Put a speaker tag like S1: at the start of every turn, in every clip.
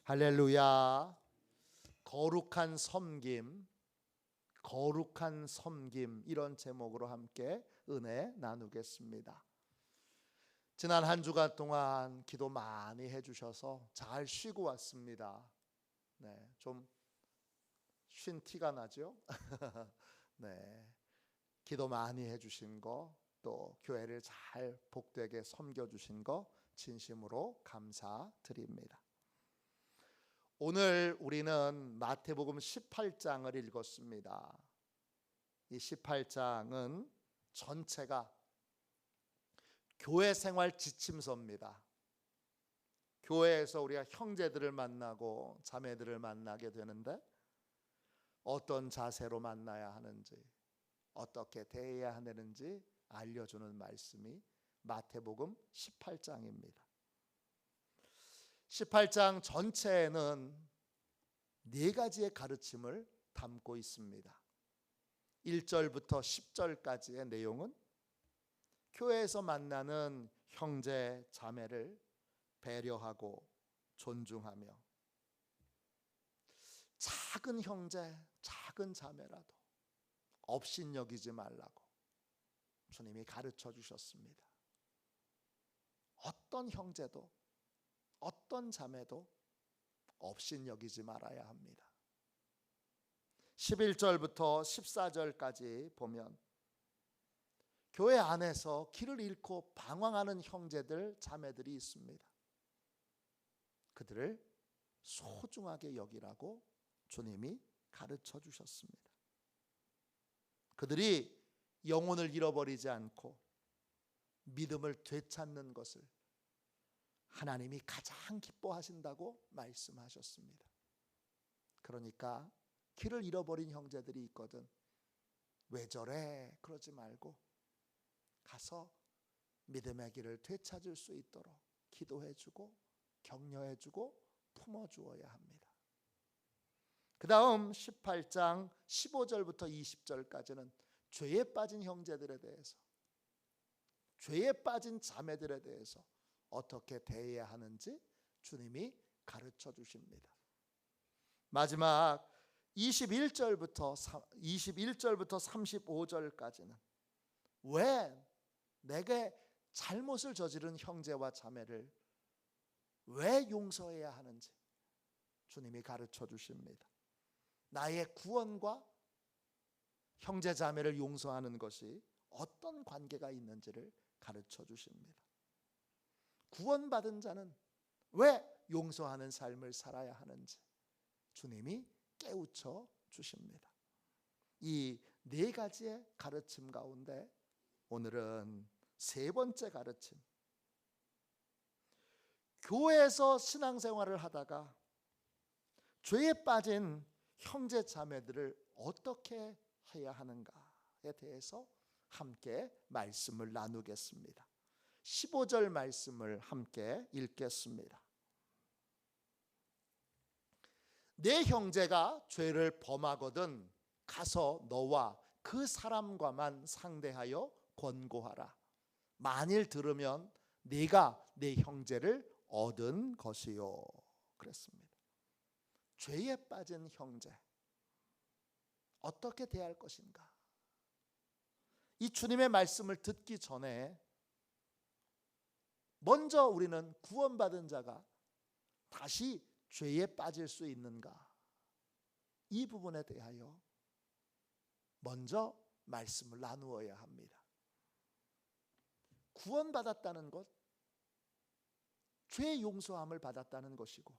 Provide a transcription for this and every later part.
S1: 할렐루야. 거룩한 섬김 이런 제목으로 함께 은혜 나누겠습니다. 지난 한 주간 동안 기도 많이 해주셔서 잘 쉬고 왔습니다. 좀 쉰 티가 나죠? 네, 기도 많이 해주신 거, 또 교회를 잘 복되게 섬겨주신 거 진심으로 감사드립니다. 오늘 우리는 마태복음 18장을 읽었습니다. 이 18장은 전체가 교회 생활 지침서입니다. 교회에서 우리가 형제들을 만나고 자매들을 만나게 되는데 어떤 자세로 만나야 하는지, 어떻게 대해야 하는지 알려주는 말씀이 마태복음 18장입니다. 18장 전체에는 네 가지의 가르침을 담고 있습니다. 1절부터 10절까지의 내용은 교회에서 만나는 형제 자매를 배려하고 존중하며 작은 형제, 작은 자매라도 업신여기지 말라고 주님이 가르쳐 주셨습니다. 어떤 형제도 어떤 자매도 업신여기지 말아야 합니다. 11절부터 14절까지 보면 교회 안에서 길을 잃고 방황하는 형제들, 자매들이 있습니다. 그들을 소중하게 여기라고 주님이 가르쳐 주셨습니다. 그들이 영혼을 잃어버리지 않고 믿음을 되찾는 것을 하나님이 가장 기뻐하신다고 말씀하셨습니다. 그러니까 길을 잃어버린 형제들이 있거든 왜 저래 그러지 말고 가서 믿음의 길을 되찾을 수 있도록 기도해주고 격려해주고 품어주어야 합니다. 그 다음 18장 15절부터 20절까지는 죄에 빠진 형제들에 대해서, 죄에 빠진 자매들에 대해서 어떻게 대해야 하는지 주님이 가르쳐 주십니다. 마지막 21절부터 35절까지는 왜 내게 잘못을 저지른 형제와 자매를 왜 용서해야 하는지 주님이 가르쳐 주십니다. 나의 구원과 형제 자매를 용서하는 것이 어떤 관계가 있는지를 가르쳐 주십니다. 구원받은 자는 왜 용서하는 삶을 살아야 하는지 주님이 깨우쳐 주십니다. 이 네 가지의 가르침 가운데 오늘은 세 번째 가르침, 교회에서 신앙생활을 하다가 죄에 빠진 형제 자매들을 어떻게 해야 하는가에 대해서 함께 말씀을 나누겠습니다. 15절 말씀을 함께 읽겠습니다. 내 형제가 죄를 범하거든 가서 너와 그 사람과만 상대하여 권고하라. 만일 들으면 네가 내 형제를 얻은 것이요. 그랬습니다. 죄에 빠진 형제 어떻게 대할 것인가? 이 주님의 말씀을 듣기 전에 먼저 우리는 구원받은 자가 다시 죄에 빠질 수 있는가? 이 부분에 대하여 먼저 말씀을 나누어야 합니다. 구원받았다는 것, 죄 용서함을 받았다는 것이고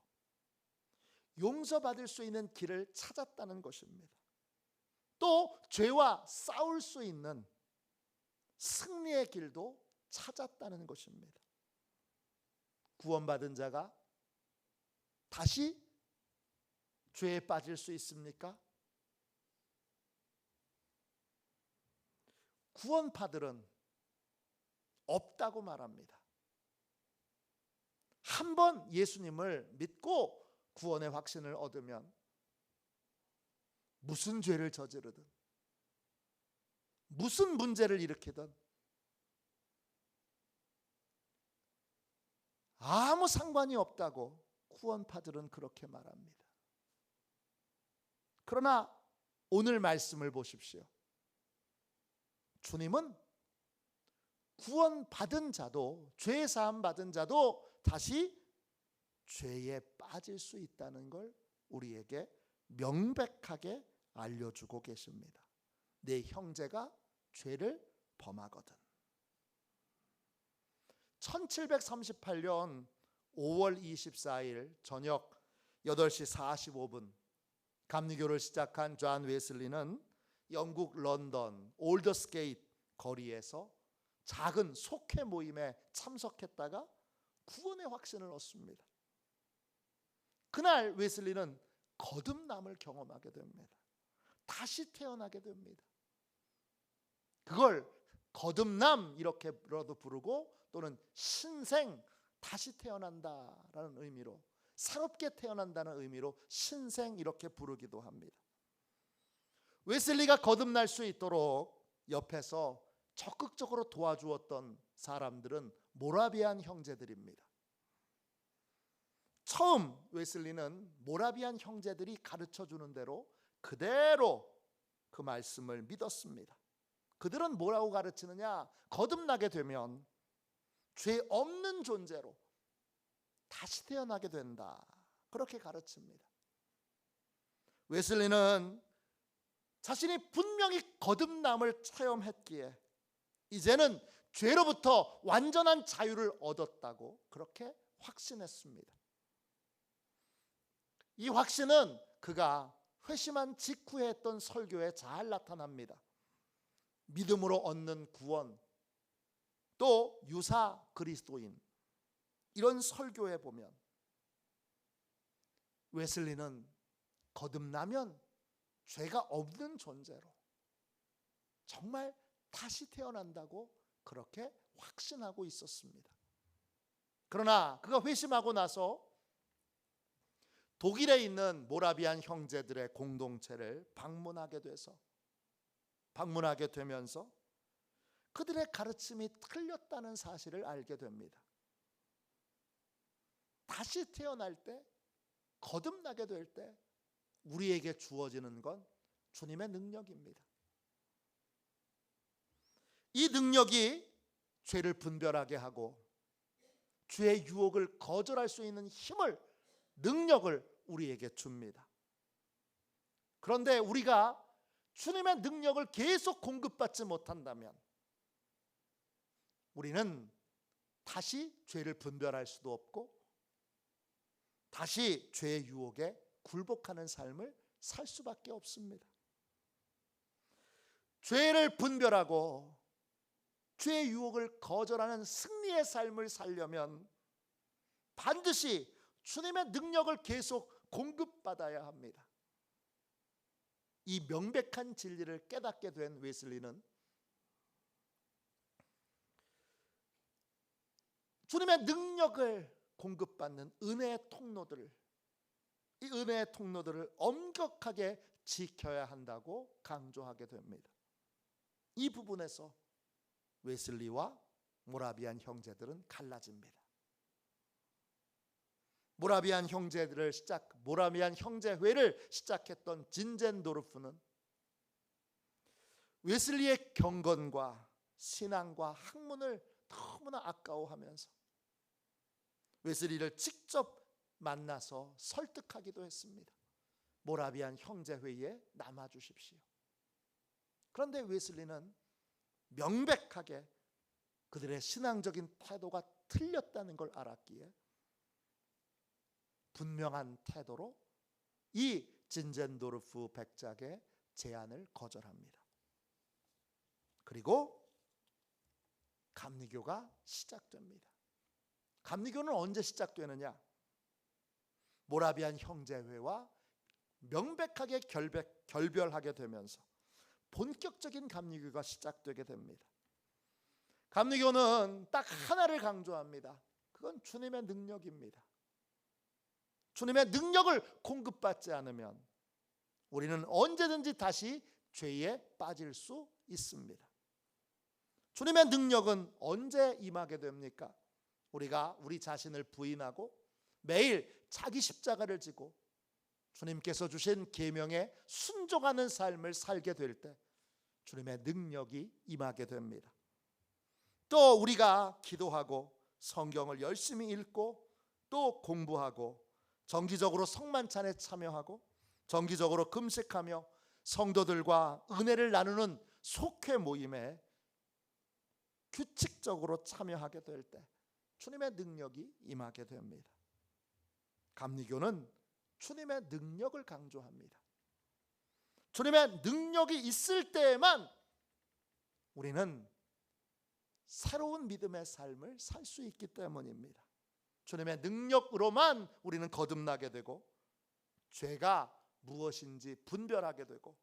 S1: 용서받을 수 있는 길을 찾았다는 것입니다. 또 죄와 싸울 수 있는 승리의 길도 찾았다는 것입니다. 구원받은 자가 다시 죄에 빠질 수 있습니까? 구원파들은 없다고 말합니다. 한 번 예수님을 믿고 구원의 확신을 얻으면 무슨 죄를 저지르든 무슨 문제를 일으키든 아무 상관이 없다고 구원파들은 그렇게 말합니다. 그러나 오늘 말씀을 보십시오. 주님은 구원받은 자도, 죄 사함 받은 자도 다시 죄에 빠질 수 있다는 걸 우리에게 명백하게 알려주고 계십니다. 내 형제가 죄를 범하거든. 1738년 5월 24일 저녁 8시 45분 감리교를 시작한 존 웨슬리는 영국 런던 올더스게이트 거리에서 작은 속회 모임에 참석했다가 구원의 확신을 얻습니다. 그날 웨슬리는 거듭남을 경험하게 됩니다. 다시 태어나게 됩니다. 그걸 거듭남 이렇게라도 부르고 또는 신생, 다시 태어난다라는 의미로, 새롭게 태어난다는 의미로 신생 이렇게 부르기도 합니다. 웨슬리가 거듭날 수 있도록 옆에서 적극적으로 도와주었던 사람들은 모라비안 형제들입니다. 처음 웨슬리는 모라비안 형제들이 가르쳐주는 대로 그대로 그 말씀을 믿었습니다. 그들은 뭐라고 가르치느냐? 거듭나게 되면 죄 없는 존재로 다시 태어나게 된다, 그렇게 가르칩니다. 웨슬리는 자신이 분명히 거듭남을 체험했기에 이제는 죄로부터 완전한 자유를 얻었다고 그렇게 확신했습니다. 이 확신은 그가 회심한 직후에 했던 설교에 잘 나타납니다. 믿음으로 얻는 구원, 또 유사 그리스도인, 이런 설교에 보면 웨슬리는 거듭나면 죄가 없는 존재로 정말 다시 태어난다고 그렇게 확신하고 있었습니다. 그러나 그가 회심하고 나서 독일에 있는 모라비안 형제들의 공동체를 방문하게 되면서 그들의 가르침이 틀렸다는 사실을 알게 됩니다. 다시 태어날 때, 거듭나게 될 때 우리에게 주어지는 건 주님의 능력입니다. 이 능력이 죄를 분별하게 하고 죄의 유혹을 거절할 수 있는 힘을, 능력을 우리에게 줍니다. 그런데 우리가 주님의 능력을 계속 공급받지 못한다면 우리는 다시 죄를 분별할 수도 없고 다시 죄의 유혹에 굴복하는 삶을 살 수밖에 없습니다. 죄를 분별하고 죄의 유혹을 거절하는 승리의 삶을 살려면 반드시 주님의 능력을 계속 공급받아야 합니다. 이 명백한 진리를 깨닫게 된 웨슬리는 주님의 능력을 공급받는 은혜의 통로들을, 이 은혜의 통로들을 엄격하게 지켜야 한다고 강조하게 됩니다. 이 부분에서 웨슬리와 모라비안 형제들은 갈라집니다. 모라비안 형제회를 시작했던 진젠도르프는 웨슬리의 경건과 신앙과 학문을 너무나 아까워하면서 웨슬리를 직접 만나서 설득하기도 했습니다. 모라비안 형제회에 남아주십시오. 그런데 웨슬리는 명백하게 그들의 신앙적인 태도가 틀렸다는 걸 알았기에 분명한 태도로 이 진젠도르프 백작의 제안을 거절합니다. 그리고 감리교가 시작됩니다. 감리교는 언제 시작되느냐? 모라비안 형제회와 명백하게 결별하게 되면서 본격적인 감리교가 시작되게 됩니다. 감리교는 딱 하나를 강조합니다. 그건 주님의 능력입니다. 주님의 능력을 공급받지 않으면 우리는 언제든지 다시 죄에 빠질 수 있습니다. 주님의 능력은 언제 임하게 됩니까? 우리가 우리 자신을 부인하고 매일 자기 십자가를 지고 주님께서 주신 계명에 순종하는 삶을 살게 될 때 주님의 능력이 임하게 됩니다. 또 우리가 기도하고 성경을 열심히 읽고 또 공부하고 정기적으로 성만찬에 참여하고 정기적으로 금식하며 성도들과 은혜를 나누는 속회 모임에 규칙적으로 참여하게 될 때 주님의 능력이 임하게 됩니다. 감리교는 주님의 능력을 강조합니다. 주님의 능력이 있을 때에만 우리는 새로운 믿음의 삶을 살 수 있기 때문입니다. 주님의 능력으로만 우리는 거듭나게 되고 죄가 무엇인지 분별하게 되고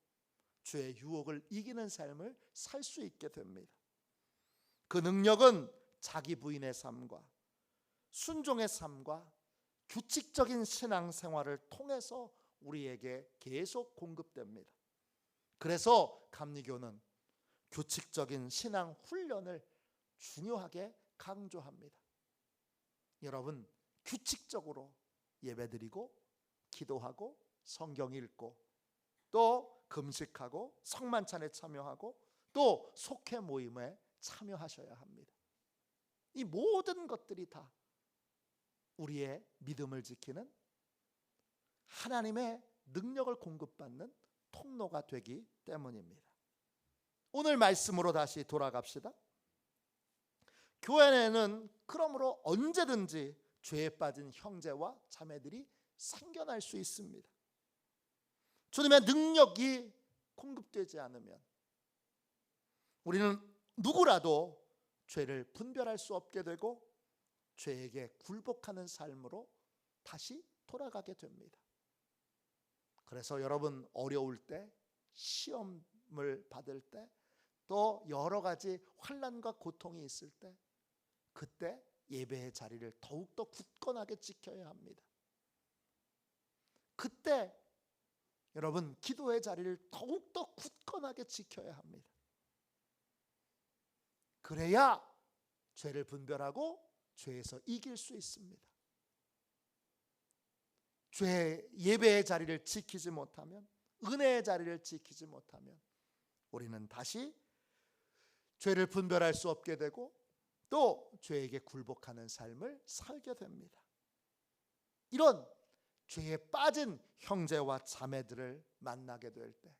S1: 죄의 유혹을 이기는 삶을 살 수 있게 됩니다. 그 능력은 자기 부인의 삶과 순종의 삶과 규칙적인 신앙생활을 통해서 우리에게 계속 공급됩니다. 그래서 감리교는 규칙적인 신앙 훈련을 중요하게 강조합니다. 여러분, 규칙적으로 예배드리고 기도하고 성경 읽고 또 금식하고 성만찬에 참여하고 또 속회 모임에 참여하셔야 합니다. 이 모든 것들이 다 우리의 믿음을 지키는 하나님의 능력을 공급받는 통로가 되기 때문입니다. 오늘 말씀으로 다시 돌아갑시다. 교회에는 그러므로 언제든지 죄에 빠진 형제와 자매들이 생겨날 수 있습니다. 주님의 능력이 공급되지 않으면 우리는 누구라도 죄를 분별할 수 없게 되고 죄에게 굴복하는 삶으로 다시 돌아가게 됩니다. 그래서 여러분, 어려울 때, 시험을 받을 때, 또 여러 가지 환난과 고통이 있을 때, 그때 예배의 자리를 더욱더 굳건하게 지켜야 합니다. 그때 여러분, 기도의 자리를 더욱더 굳건하게 지켜야 합니다. 그래야 죄를 분별하고 죄에서 이길 수 있습니다. 예배의 자리를 지키지 못하면, 은혜의 자리를 지키지 못하면 우리는 다시 죄를 분별할 수 없게 되고 또 죄에게 굴복하는 삶을 살게 됩니다. 이런 죄에 빠진 형제와 자매들을 만나게 될 때,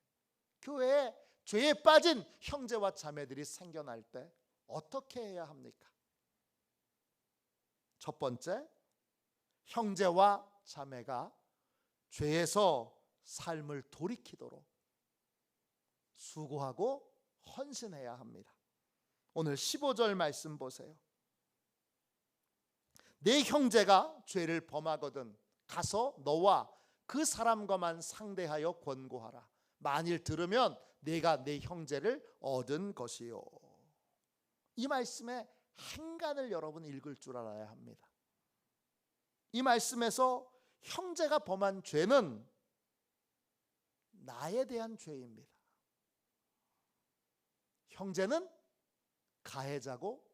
S1: 교회에 죄에 빠진 형제와 자매들이 생겨날 때 어떻게 해야 합니까? 첫 번째, 형제와 자매가 죄에서 삶을 돌이키도록 수고하고 헌신해야 합니다. 오늘 15절 말씀 보세요. 내 형제가 죄를 범하거든 가서 너와 그 사람과만 상대하여 권고하라. 만일 들으면 내가 내 형제를 얻은 것이요. 이 말씀의 행간을 여러분 읽을 줄 알아야 합니다. 이 말씀에서 형제가 범한 죄는 나에 대한 죄입니다. 형제는 가해자고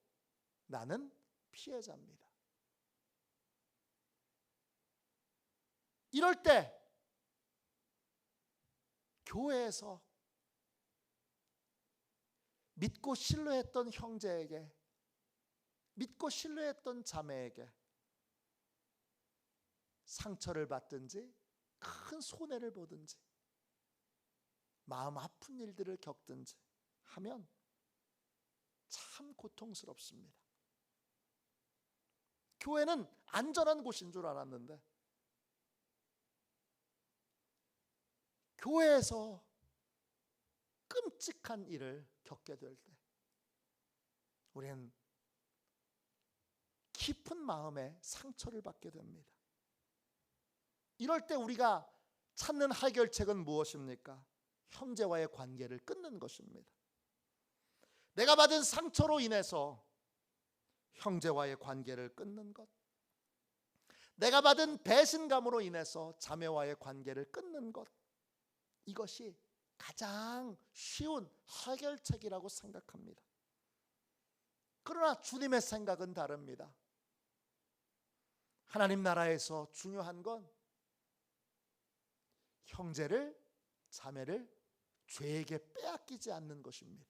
S1: 나는 피해자입니다. 이럴 때 교회에서 믿고 신뢰했던 형제에게, 믿고 신뢰했던 자매에게 상처를 받든지 큰 손해를 보든지 마음 아픈 일들을 겪든지 하면 참 고통스럽습니다. 교회는 안전한 곳인 줄 알았는데 교회에서 끔찍한 일을 겪게 될 때 우리는 깊은 마음에 상처를 받게 됩니다. 이럴 때 우리가 찾는 해결책은 무엇입니까? 형제와의 관계를 끊는 것입니다. 내가 받은 상처로 인해서 형제와의 관계를 끊는 것, 내가 받은 배신감으로 인해서 자매와의 관계를 끊는 것, 이것이 가장 쉬운 해결책이라고 생각합니다. 그러나 주님의 생각은 다릅니다. 하나님 나라에서 중요한 건 형제를, 자매를 죄에게 빼앗기지 않는 것입니다.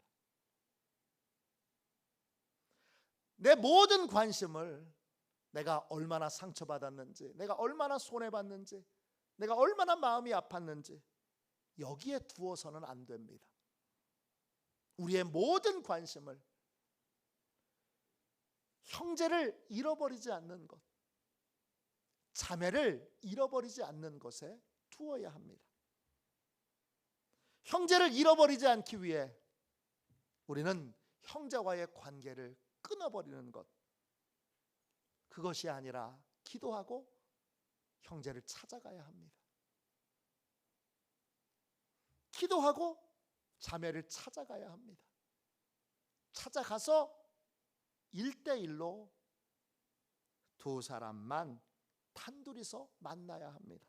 S1: 내 모든 관심을 내가 얼마나 상처받았는지, 내가 얼마나 손해봤는지, 내가 얼마나 마음이 아팠는지 여기에 두어서는 안 됩니다. 우리의 모든 관심을 형제를 잃어버리지 않는 것, 자매를 잃어버리지 않는 것에 두어야 합니다. 형제를 잃어버리지 않기 위해 우리는 형제와의 관계를 끊어버리는 것, 그것이 아니라 기도하고 형제를 찾아가야 합니다. 기도하고 자매를 찾아가야 합니다. 찾아가서 1대1로 두 사람만 단둘이서 만나야 합니다.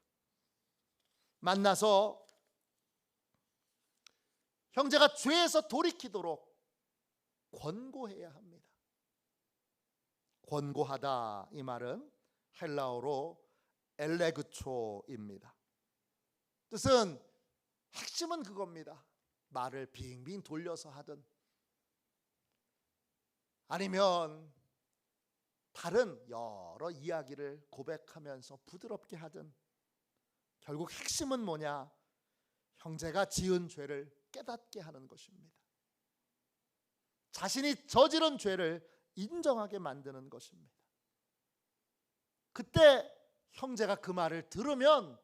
S1: 만나서 형제가 죄에서 돌이키도록 권고해야 합니다. 권고하다, 이 말은 헬라어로 엘레그초입니다. 뜻은, 핵심은 그겁니다. 말을 빙빙 돌려서 하든 아니면 다른 여러 이야기를 고백하면서 부드럽게 하든 결국 핵심은 뭐냐? 형제가 지은 죄를 깨닫게 하는 것입니다. 자신이 저지른 죄를 인정하게 만드는 것입니다. 그때 형제가 그 말을 들으면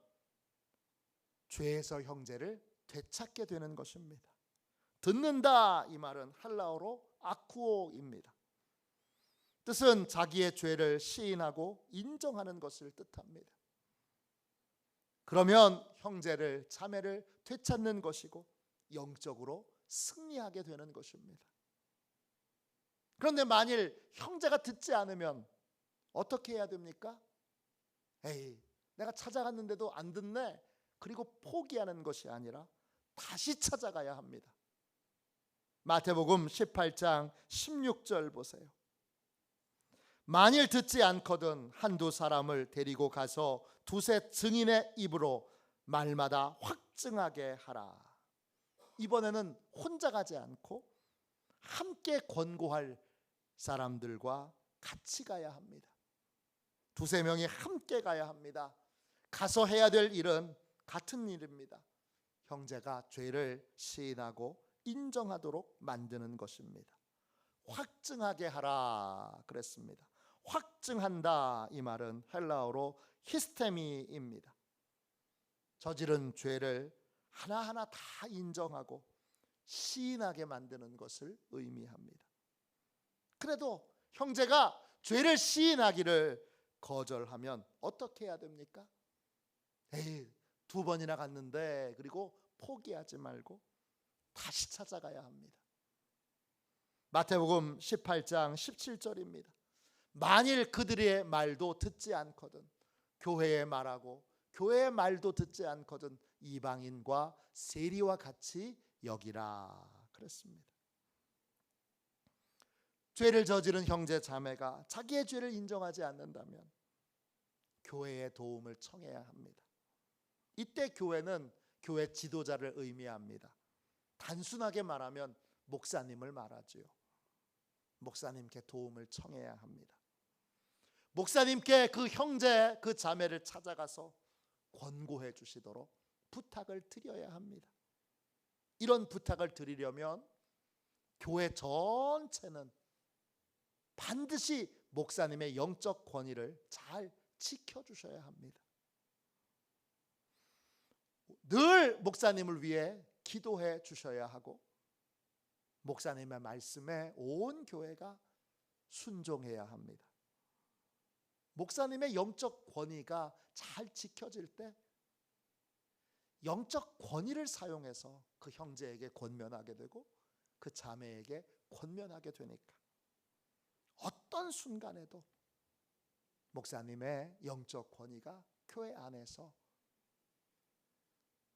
S1: 죄에서 형제를 되찾게 되는 것입니다. 듣는다, 이 말은 헬라어로 아쿠오입니다. 뜻은 자기의 죄를 시인하고 인정하는 것을 뜻합니다. 그러면 형제를, 자매를 되찾는 것이고 영적으로 승리하게 되는 것입니다. 그런데 만일 형제가 듣지 않으면 어떻게 해야 됩니까? 에이, 내가 찾아갔는데도 안 듣네, 그리고 포기하는 것이 아니라 다시 찾아가야 합니다. 마태복음 18장 16절 보세요. 만일 듣지 않거든 한두 사람을 데리고 가서 두세 증인의 입으로 말마다 확증하게 하라. 이번에는 혼자 가지 않고 함께 권고할 사람들과 같이 가야 합니다. 두세 명이 함께 가야 합니다. 가서 해야 될 일은 같은 일입니다. 형제가 죄를 시인하고 인정하도록 만드는 것입니다. 확증하게 하라 그랬습니다. 확증한다, 이 말은 헬라어로 히스테미입니다. 저지른 죄를 하나하나 다 인정하고 시인하게 만드는 것을 의미합니다. 그래도 형제가 죄를 시인하기를 거절하면 어떻게 해야 됩니까? 에이, 2번이나 갔는데, 그리고 포기하지 말고 다시 찾아가야 합니다. 마태복음 18장 17절입니다. 만일 그들의 말도 듣지 않거든 교회의 말하고 교회의 말도 듣지 않거든 이방인과 세리와 같이 여기라 그랬습니다. 죄를 저지른 형제 자매가 자기의 죄를 인정하지 않는다면 교회의 도움을 청해야 합니다. 이때 교회는 교회 지도자를 의미합니다. 단순하게 말하면 목사님을 말하지요. 목사님께 도움을 청해야 합니다. 목사님께 그 형제, 그 자매를 찾아가서 권고해 주시도록 부탁을 드려야 합니다. 이런 부탁을 드리려면 교회 전체는 반드시 목사님의 영적 권위를 잘 지켜주셔야 합니다. 늘 목사님을 위해 기도해 주셔야 하고 목사님의 말씀에 온 교회가 순종해야 합니다. 목사님의 영적 권위가 잘 지켜질 때 영적 권위를 사용해서 그 형제에게 권면하게 되고 그 자매에게 권면하게 되니까 어떤 순간에도 목사님의 영적 권위가 교회 안에서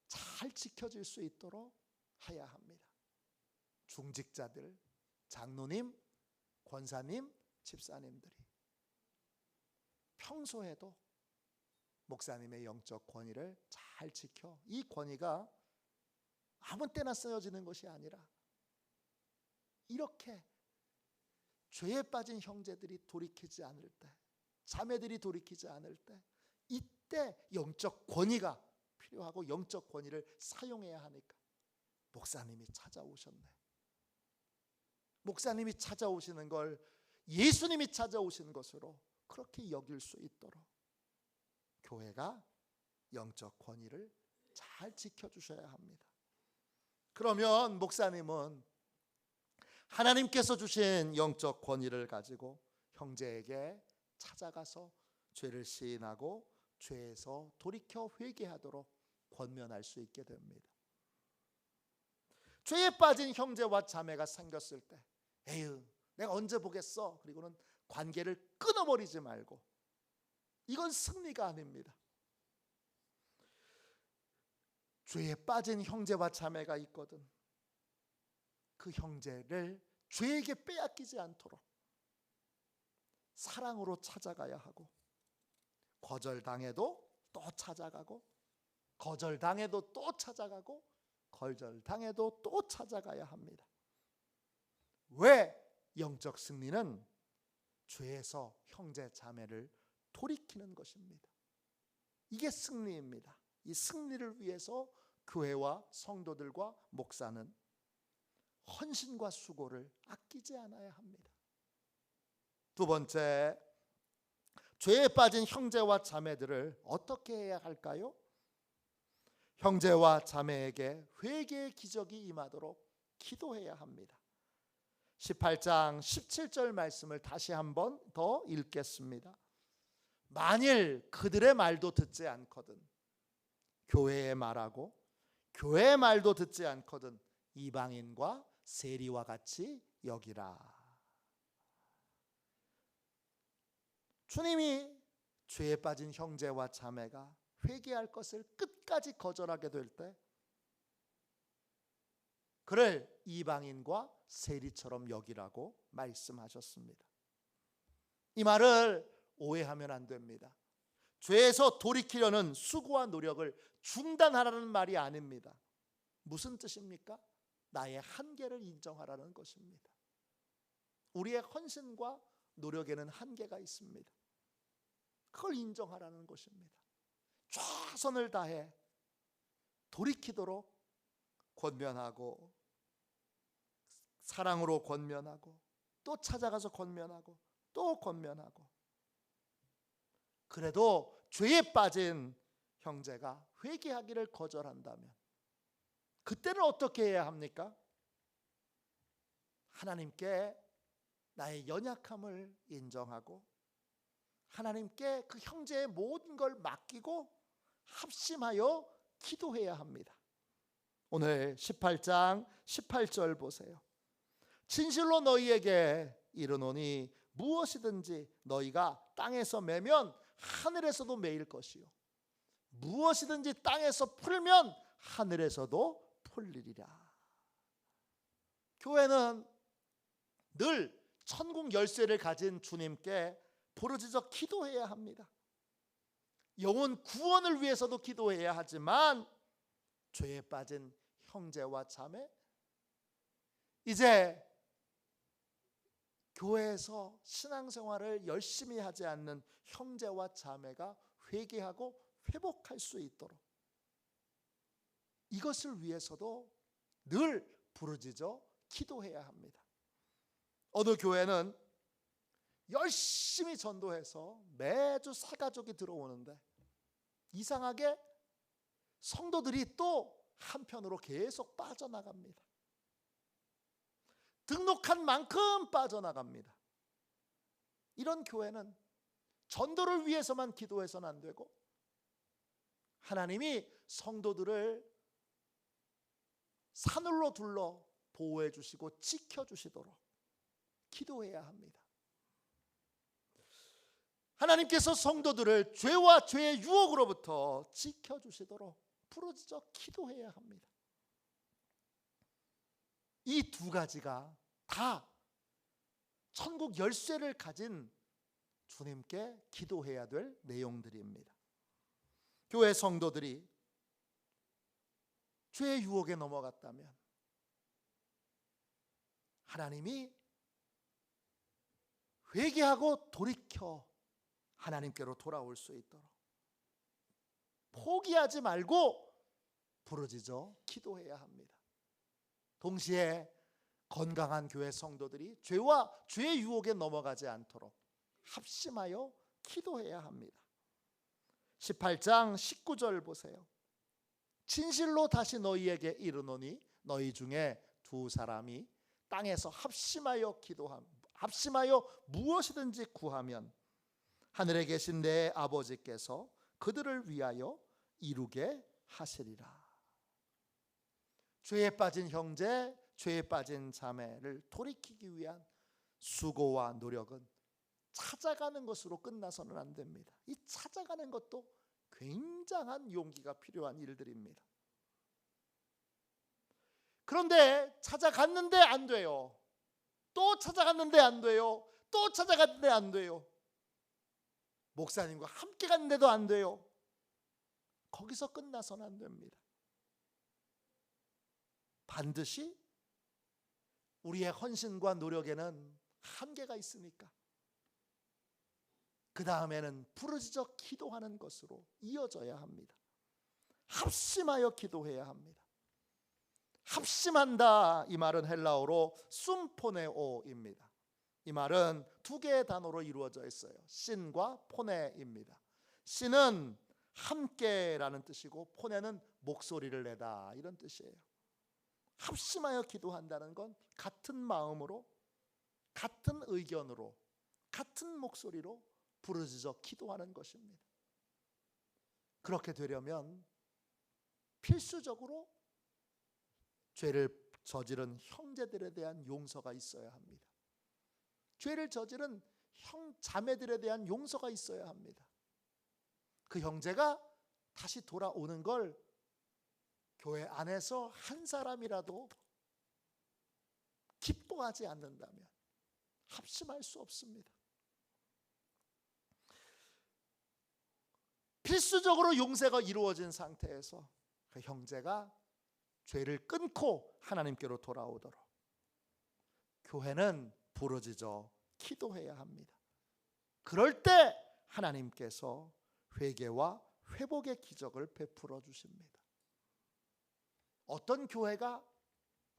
S1: 잘 지켜질 수 있도록 해야 합니다. 중직자들, 장로님, 권사님, 집사님들이 평소에도 목사님의 영적 권위를 잘 지켜, 이 권위가 아무 때나 쓰여지는 것이 아니라 이렇게 죄에 빠진 형제들이 돌이키지 않을 때, 자매들이 돌이키지 않을 때, 이때 영적 권위가 필요하고 영적 권위를 사용해야 하니까 목사님이 찾아오셨네. 목사님이 찾아오시는 걸 예수님이 찾아오신 것으로 그렇게 여길 수 있도록 교회가 영적 권위를 잘 지켜주셔야 합니다. 그러면 목사님은 하나님께서 주신 영적 권위를 가지고 형제에게 찾아가서 죄를 시인하고 죄에서 돌이켜 회개하도록 권면할 수 있게 됩니다. 죄에 빠진 형제와 자매가 생겼을 때 에휴 내가 언제 보겠어, 그리고는 관계를 끊어버리지 말고, 이건 승리가 아닙니다. 죄에 빠진 형제와 자매가 있거든 그 형제를 죄에게 빼앗기지 않도록 사랑으로 찾아가야 하고, 거절당해도 또 찾아가고, 거절당해도 또 찾아가고, 거절당해도 또 찾아가야 합니다. 왜? 영적 승리는 죄에서 형제 자매를 돌이키는 것입니다. 이게 승리입니다. 이 승리를 위해서 교회와 성도들과 목사는 헌신과 수고를 아끼지 않아야 합니다. 두 번째, 죄에 빠진 형제와 자매들을 어떻게 해야 할까요? 형제와 자매에게 회개의 기적이 임하도록 기도해야 합니다. 18장 17절 말씀을 다시 한번 더 읽겠습니다. 만일 그들의 말도 듣지 않거든 교회의 말하고 교회의 말도 듣지 않거든 이방인과 세리와 같이 여기라. 주님이 죄에 빠진 형제와 자매가 회개할 것을 끝까지 거절하게 될 때 그를 이방인과 세리처럼 여기라고 말씀하셨습니다. 이 말을 오해하면 안 됩니다. 죄에서 돌이키려는 수고와 노력을 중단하라는 말이 아닙니다. 무슨 뜻입니까? 나의 한계를 인정하라는 것입니다. 우리의 헌신과 노력에는 한계가 있습니다. 그걸 인정하라는 것입니다. 최선을 다해 돌이키도록 권면하고, 사랑으로 권면하고, 또 찾아가서 권면하고, 또 권면하고. 그래도 죄에 빠진 형제가 회개하기를 거절한다면 그때는 어떻게 해야 합니까? 하나님께 나의 연약함을 인정하고 하나님께 그 형제의 모든 걸 맡기고 합심하여 기도해야 합니다. 오늘 18장 18절 보세요. 진실로 너희에게 이르노니 무엇이든지 너희가 땅에서 매면 하늘에서도 매일 것이요 무엇이든지 땅에서 풀면 하늘에서도 풀리리라. 교회는 늘 천국 열쇠를 가진 주님께 부르짖어 기도해야 합니다. 영혼 구원을 위해서도 기도해야 하지만 죄에 빠진 형제와 자매, 이제 교회에서 신앙생활을 열심히 하지 않는 형제와 자매가 회개하고 회복할 수 있도록 이것을 위해서도 늘 부르짖어 기도해야 합니다. 어느 교회는 열심히 전도해서 매주 사가족이 들어오는데 이상하게 성도들이 또 한편으로 계속 빠져나갑니다. 등록한 만큼 빠져나갑니다. 이런 교회는 전도를 위해서만 기도해서는 안 되고 하나님이 성도들을 사늘로 둘러 보호해 주시고 지켜 주시도록 기도해야 합니다. 하나님께서 성도들을 죄와 죄의 유혹으로부터 지켜 주시도록 부르짖어 기도해야 합니다. 이 두 가지가 다 천국 열쇠를 가진 주님께 기도해야 될 내용들입니다. 교회 성도들이 죄의 유혹에 넘어갔다면 하나님이 회개하고 돌이켜 하나님께로 돌아올 수 있도록 포기하지 말고 부르짖어 기도해야 합니다. 동시에 건강한 교회 성도들이 죄와 죄의 유혹에 넘어가지 않도록 합심하여 기도해야 합니다. 18장 19절 보세요. 진실로 다시 너희에게 이르노니 너희 중에 두 사람이 땅에서 합심하여 무엇이든지 구하면 하늘에 계신 내 아버지께서 그들을 위하여 이루게 하시리라. 죄에 빠진 형제, 죄에 빠진 자매를 돌이키기 위한 수고와 노력은 찾아가는 것으로 끝나서는 안 됩니다. 이 찾아가는 것도 굉장한 용기가 필요한 일들입니다. 그런데 찾아갔는데 안 돼요. 또 찾아갔는데 안 돼요. 또 찾아갔는데 안 돼요. 목사님과 함께 갔는데도 안 돼요. 거기서 끝나서는 안 됩니다. 반드시 우리의 헌신과 노력에는 한계가 있으니까 그 다음에는 부르짖어 기도하는 것으로 이어져야 합니다. 합심하여 기도해야 합니다. 합심한다, 이 말은 헬라어로 숨포네오입니다. 이 말은 두 개의 단어로 이루어져 있어요. 신과 포네입니다. 신은 함께라는 뜻이고 포네는 목소리를 내다, 이런 뜻이에요. 합심하여 기도한다는 건 같은 마음으로, 같은 의견으로, 같은 목소리로 부르짖어 기도하는 것입니다. 그렇게 되려면 필수적으로 죄를 저지른 형제들에 대한 용서가 있어야 합니다. 죄를 저지른 자매들에 대한 용서가 있어야 합니다. 그 형제가 다시 돌아오는 걸 교회 안에서 한 사람이라도 기뻐하지 않는다면 합심할 수 없습니다. 필수적으로 용서가 이루어진 상태에서 그 형제가 죄를 끊고 하나님께로 돌아오도록 교회는 부르짖어 기도해야 합니다. 그럴 때 하나님께서 회개와 회복의 기적을 베풀어 주십니다. 어떤 교회가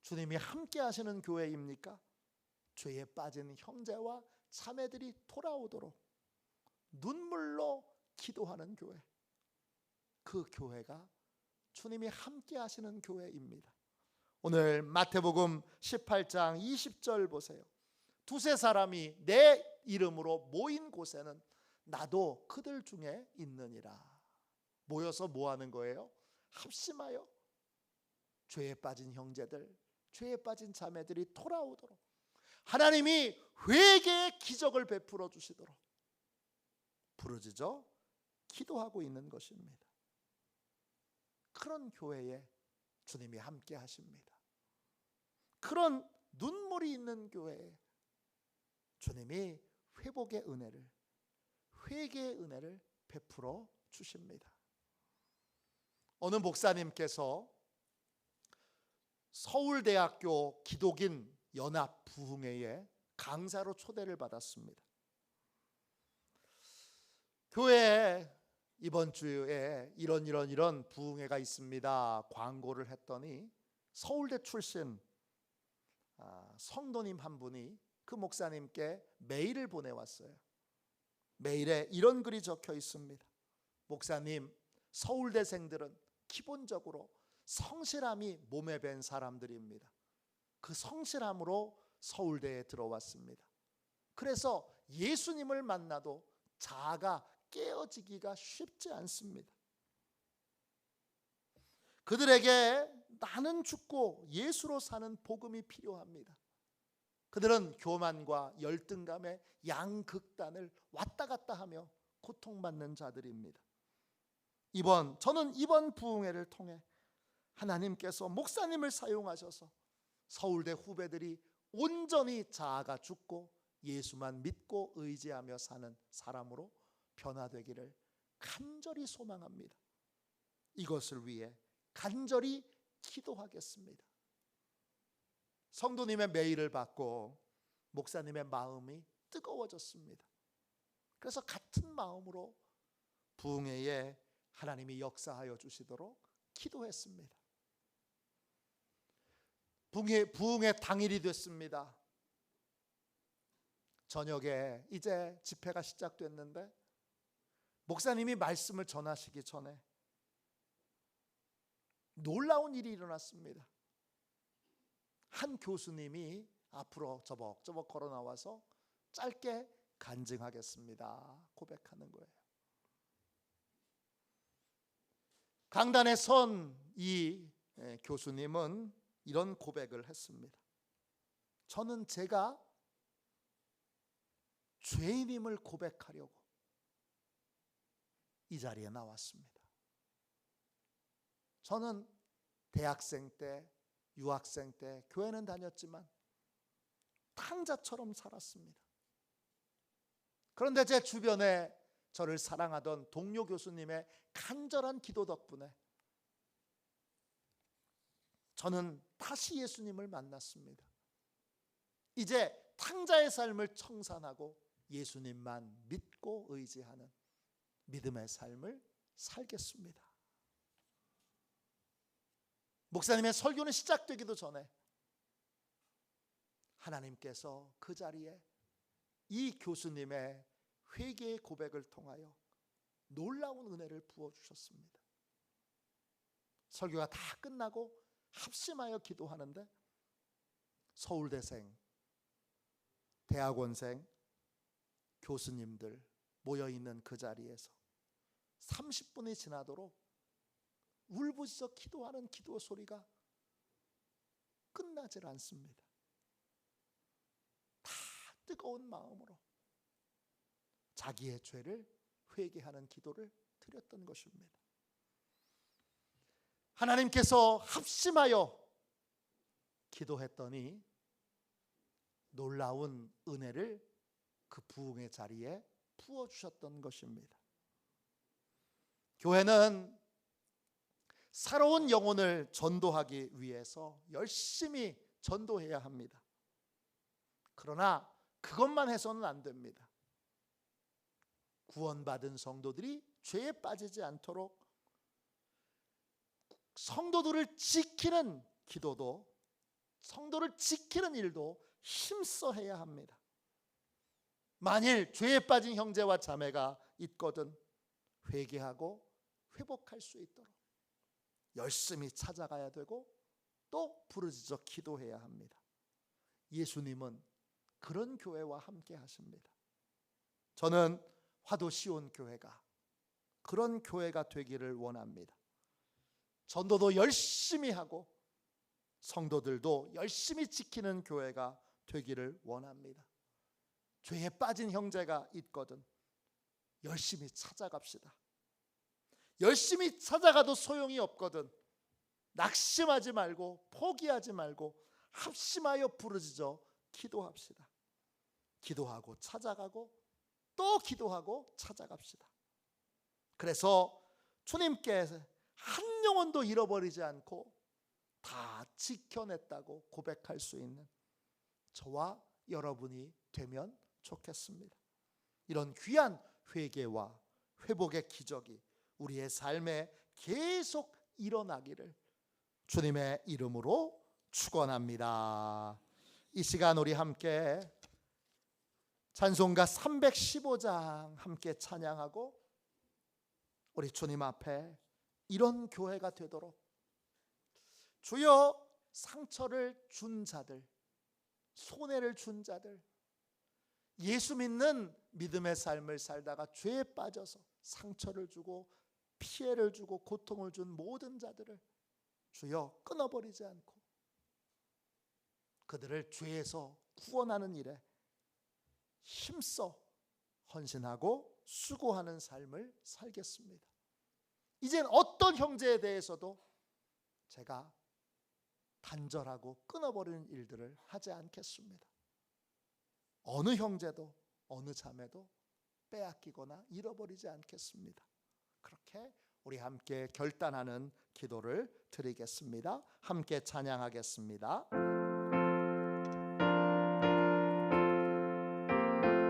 S1: 주님이 함께 하시는 교회입니까? 죄에 빠진 형제와 자매들이 돌아오도록 눈물로 기도하는 교회, 그 교회가 주님이 함께 하시는 교회입니다. 오늘 마태복음 18장 20절 보세요. 두세 사람이 내 이름으로 모인 곳에는 나도 그들 중에 있느니라. 모여서 뭐 하는 거예요? 합심하여 죄에 빠진 형제들, 죄에 빠진 자매들이 돌아오도록 하나님이 회개의 기적을 베풀어 주시도록 부르짖어 기도하고 있는 것입니다. 그런 교회에 주님이 함께 하십니다. 그런 눈물이 있는 교회에 주님이 회복의 은혜를, 회개의 은혜를 베풀어 주십니다. 어느 목사님께서 서울대학교 기독인 연합 부흥회에 강사로 초대를 받았습니다. 교회에 이번 주에 이런 부흥회가 있습니다, 광고를 했더니 서울대 출신 성도님 한 분이 그 목사님께 메일을 보내왔어요. 메일에 이런 글이 적혀 있습니다. 목사님, 서울대생들은 기본적으로 성실함이 몸에 밴 사람들입니다. 그 성실함으로 서울대에 들어왔습니다. 그래서 예수님을 만나도 자아가 깨어지기가 쉽지 않습니다. 그들에게 나는 죽고 예수로 사는 복음이 필요합니다. 그들은 교만과 열등감의 양극단을 왔다 갔다 하며 고통받는 자들입니다. 저는 이번 부흥회를 통해 하나님께서 목사님을 사용하셔서 서울대 후배들이 온전히 자아가 죽고 예수만 믿고 의지하며 사는 사람으로 변화되기를 간절히 소망합니다. 이것을 위해 간절히 기도하겠습니다. 성도님의 메일을 받고 목사님의 마음이 뜨거워졌습니다. 그래서 같은 마음으로 부흥회에 하나님이 역사하여 주시도록 기도했습니다. 부흥회 당일이 됐습니다. 저녁에 이제 집회가 시작됐는데 목사님이 말씀을 전하시기 전에 놀라운 일이 일어났습니다. 한 교수님이 앞으로 저벅저벅 걸어 나와서 짧게 간증하겠습니다 고백하는 거예요. 강단에 선 이 교수님은 이런 고백을 했습니다. 저는 제가 죄인임을 고백하려고 이 자리에 나왔습니다. 저는 대학생 때, 유학생 때 교회는 다녔지만 탕자처럼 살았습니다. 그런데 제 주변에 저를 사랑하던 동료 교수님의 간절한 기도 덕분에 저는 다시 예수님을 만났습니다. 이제 탕자의 삶을 청산하고 예수님만 믿고 의지하는 믿음의 삶을 살겠습니다. 목사님의 설교는 시작되기도 전에 하나님께서 그 자리에 이 교수님의 회개의 고백을 통하여 놀라운 은혜를 부어주셨습니다. 설교가 다 끝나고 합심하여 기도하는데 서울대생, 대학원생, 교수님들 모여있는 그 자리에서 30분이 지나도록 울부짖어 기도하는 기도 소리가 끝나질 않습니다. 다 뜨거운 마음으로 자기의 죄를 회개하는 기도를 드렸던 것입니다. 하나님께서 합심하여 기도했더니 놀라운 은혜를 그 부흥의 자리에 부어주셨던 것입니다. 교회는 새로운 영혼을 전도하기 위해서 열심히 전도해야 합니다. 그러나 그것만 해서는 안 됩니다. 구원받은 성도들이 죄에 빠지지 않도록 성도들을 지키는 기도도, 성도를 지키는 일도 힘써 해야 합니다. 만일 죄에 빠진 형제와 자매가 있거든 회개하고 회복할 수 있도록 열심히 찾아가야 되고 또 부르짖어 기도해야 합니다. 예수님은 그런 교회와 함께 하십니다. 저는 화도 시온 교회가 그런 교회가 되기를 원합니다. 전도도 열심히 하고 성도들도 열심히 지키는 교회가 되기를 원합니다. 죄에 빠진 형제가 있거든 열심히 찾아갑시다. 열심히 찾아가도 소용이 없거든 낙심하지 말고 포기하지 말고 합심하여 부르짖어 기도합시다. 기도하고 찾아가고 또 기도하고 찾아갑시다. 그래서 주님께 한 영혼도 잃어버리지 않고 다 지켜냈다고 고백할 수 있는 저와 여러분이 되면 좋겠습니다. 이런 귀한 회개와 회복의 기적이 우리의 삶에 계속 일어나기를 주님의 이름으로 축원합니다. 이 시간 우리 함께 찬송가 315장 함께 찬양하고 우리 주님 앞에 이런 교회가 되도록 주여 상처를 준 자들, 손해를 준 자들, 예수 믿는 믿음의 삶을 살다가 죄에 빠져서 상처를 주고 피해를 주고 고통을 준 모든 자들을 주여 끊어버리지 않고 그들을 죄에서 구원하는 일에 힘써 헌신하고 수고하는 삶을 살겠습니다. 이젠 어떤 형제에 대해서도 제가 단절하고 끊어버리는 일들을 하지 않겠습니다. 어느 형제도 어느 자매도 빼앗기거나 잃어버리지 않겠습니다. 그렇게 우리 함께 결단하는 기도를 드리겠습니다. 함께 찬양하겠습니다.